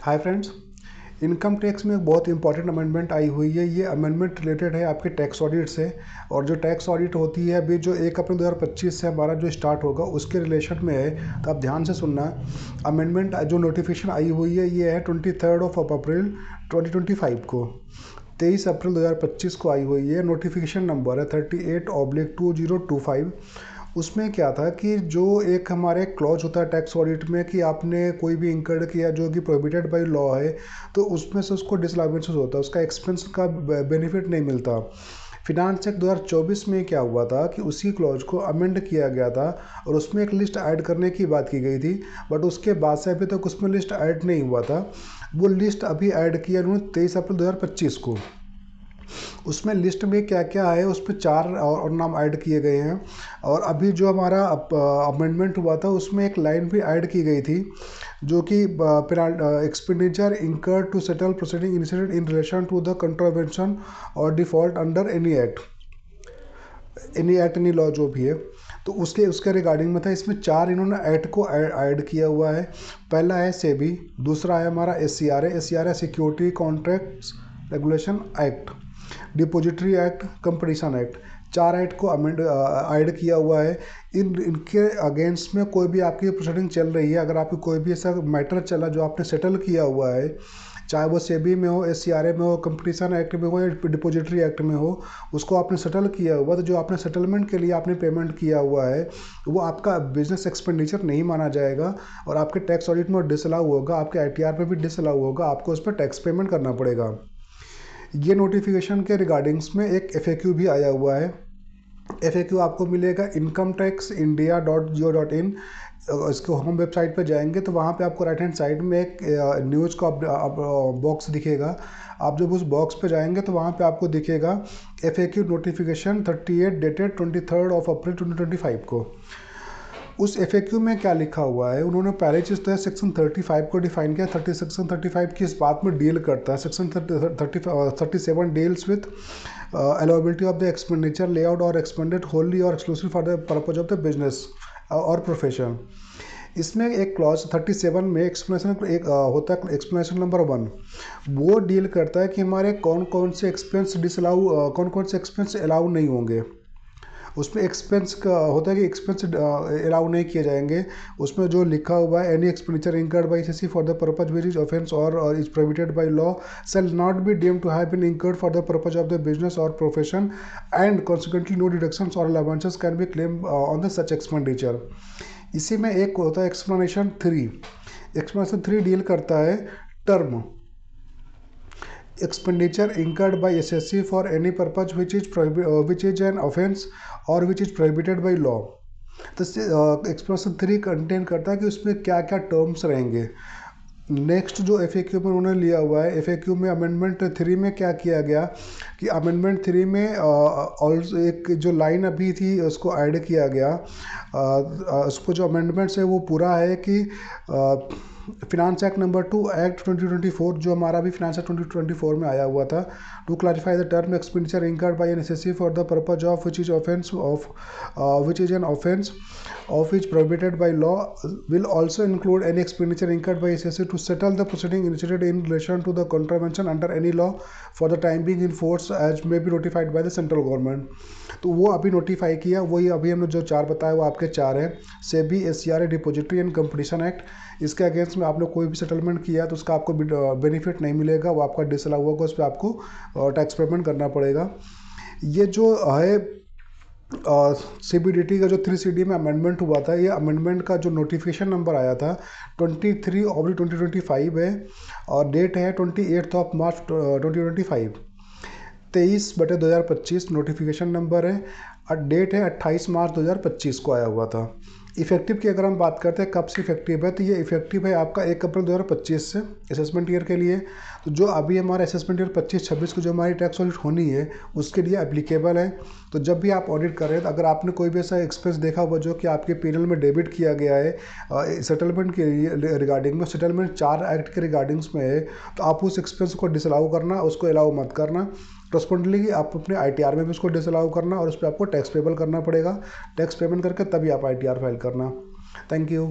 Hi friends, income tax में एक बहुत इंपॉर्टेंट अमेंडमेंट आई हुई है। ये अमेंडमेंट रिलेटेड है आपके टैक्स ऑडिट से। और जो टैक्स ऑडिट होती है अभी जो 1 अप्रैल 2025 से हमारा जो स्टार्ट होगा उसके रिलेशन में है, तो आप ध्यान से सुनना। अमेंडमेंट जो नोटिफिकेशन आई हुई है ये है 23 अप्रैल 2025 को, 23 अप्रैल 2025 को आई हुई है। नोटिफिकेशन नंबर है 38/2025। उसमें क्या था कि जो एक हमारे क्लॉज होता है टैक्स ऑडिट में कि आपने कोई भी इंकर्ड किया जो कि प्रोहिबिटेड बाय लॉ है, तो उसमें से उसको डिसअलाउंसेस होता है, उसका एक्सपेंस का बेनिफिट नहीं मिलता। फिनांस एक्ट 2024 में क्या हुआ था कि उसी क्लॉज को अमेंड किया गया था और उसमें एक लिस्ट ऐड करने की बात की गई थी, बट उसके बाद से अभी तक उसमें लिस्ट ऐड नहीं हुआ था। वो लिस्ट अभी ऐड किया उन्होंने 23 अप्रैल 2025 को। उसमें लिस्ट में क्या क्या है, उस पर 4 और नाम ऐड किए गए हैं। और अभी जो हमारा अमेंडमेंट हुआ था उसमें एक लाइन भी ऐड की गई थी जो कि expenditure incurred to settle proceeding initiated in relation to the contravention और डिफॉल्ट अंडर एनी लॉ जो भी है, तो उसके रिगार्डिंग में था। इसमें 4 इन्होंने एक्ट को ऐड किया हुआ है। पहला है सेबी, दूसरा है हमारा एस सी आर है security contracts regulation act, depository act, competition act. 4 act को अमेंड ऐड किया हुआ है। इनके अगेंस्ट में कोई भी आपकी प्रोसीडिंग चल रही है, अगर आपकी कोई भी ऐसा मैटर चला जो आपने सेटल किया हुआ है, चाहे वो सेबी में हो, एस में हो, कंपटीशन एक्ट में हो या डिपोजिटरी एक्ट में हो, उसको आपने सेटल किया हुआ, तो जो आपने सेटलमेंट के लिए आपने पेमेंट किया हुआ है वो आपका बिजनेस एक्सपेंडिचर नहीं माना जाएगा और आपके टैक्स ऑडिट में डिसअलाउ होगा, आपके आईटीआर में भी डिसअलाउ होगा, आपको उस पर टैक्स पेमेंट करना पड़ेगा। ये नोटिफिकेशन के रिगार्डिंग्स में एक FAQ भी आया हुआ है। FAQ आपको मिलेगा incometaxindia.go.in। इसको होम वेबसाइट पे जाएंगे तो वहाँ पे आपको राइट हैंड साइड में एक न्यूज़ का बॉक्स दिखेगा। आप जब उस बॉक्स पे जाएंगे तो वहाँ पे आपको दिखेगा FAQ नोटिफिकेशन 38 डेटेड 23 अप्रैल 2025 को। उस FAQ में क्या लिखा हुआ है, उन्होंने पहले चीज़ तो है सेक्शन 35 को डिफाइन किया। सेक्शन 35 किस बात में डील करता है? Section 37 deals with allowability of the expenditure laid out और एक्सपेंडेड होली और exclusive for the purpose of the business और प्रोफेशन। इसमें एक क्लॉज 37 में एक्सप्लेनेशन एक होता है, एक्सप्लेनेशन नंबर 1। वो डील करता है कि हमारे कौन कौन से एक्सपेंस डिसअलाउ, कौन कौन से एक्सपेंस अलाउ नहीं होंगे। उसमें एक्सपेंस का होता है कि एक्सपेंस अलाउ नहीं किए जाएंगे। उसमें जो लिखा हुआ है, any expenditure incurred by assessee for the purpose which is offence और is prohibited by law shall not be deemed to have been incurred for the purpose of the business or profession and consequently no deductions or allowances can be claimed on the such expenditure। इसी में एक होता है explanation 3। Explanation 3 deal करता है term expenditure incurred by SSC for any purpose which is an offense or which is prohibited by law। तो expression 3 contain करता है कि उसमें क्या क्या टर्म्स रहेंगे। नेक्स्ट जो FAQ में उन्होंने लिया हुआ है, FAQ में अमेंडमेंट 3 में क्या किया गया कि अमेंडमेंट 3 में ऑल्सो एक जो लाइन अभी थी उसको ऐड किया गया। उसको जो अमेंडमेंट्स है वो पूरा है कि फिनांस एक्ट नंबर 2 एक्ट 2024, जो हमारा भी फिनांस एक्ट 2024 में आया हुआ था, to clarify the term expenditure incurred by an SSC for the purpose of which is offence of which is an offence of which prohibited by law will also include any expenditure incurred by SSC to settle the proceeding initiated in relation to the contravention under any law for the time being in force as may be notified by the central government। तो वो अभी notify किया, वही अभी हमने जो 4 बताया वो आपके 4 हैं। SEBI, SCRA, depository and competition act. इसके अगेंस्ट में आपने कोई भी सेटलमेंट किया तो उसका आपको बेनिफिट नहीं मिलेगा, वो आपका डिसअलाउ होगा, उस पर आपको टैक्स पेमेंट करना पड़ेगा। ये जो है CBDT का जो 3CD में अमेंडमेंट हुआ था, ये अमेंडमेंट का जो नोटिफिकेशन नंबर आया था 23/2025 है और डेट है 28 मार्च 2025। 23/2025 नोटिफिकेशन नंबर है और डेट है 28 मार्च 2025 को आया हुआ था। इफेक्टिव की अगर हम बात करते हैं कब से इफेक्टिव है, तो ये इफेक्टिव है आपका 1 अप्रैल 2025 से असेसमेंट ईयर के लिए। तो जो अभी हमारा असेसमेंट ईयर 25-26 को जो हमारी टैक्स ऑडिट होनी है उसके लिए एप्लीकेबल है। तो जब भी आप ऑडिट कर रहे हैं तो अगर आपने कोई भी ऐसा एक्सपेंस देखा हुआ जो कि आपके P&L में डेबिट किया गया है सेटलमेंट के रिगार्डिंग में, सेटलमेंट 4 एक्ट के रिगार्डिंग्स में है, तो आप उस एक्सपेंस को डिसअलाउ करना, उसको अलाउ मत करना। करस्पॉन्डली आप अपने ITR में भी उसको डिसअलाउ करना और उस पर आपको टैक्स पेबल करना पड़ेगा। टैक्स पेमेंट करके तभी आप ITR फाइल करना। Thank you.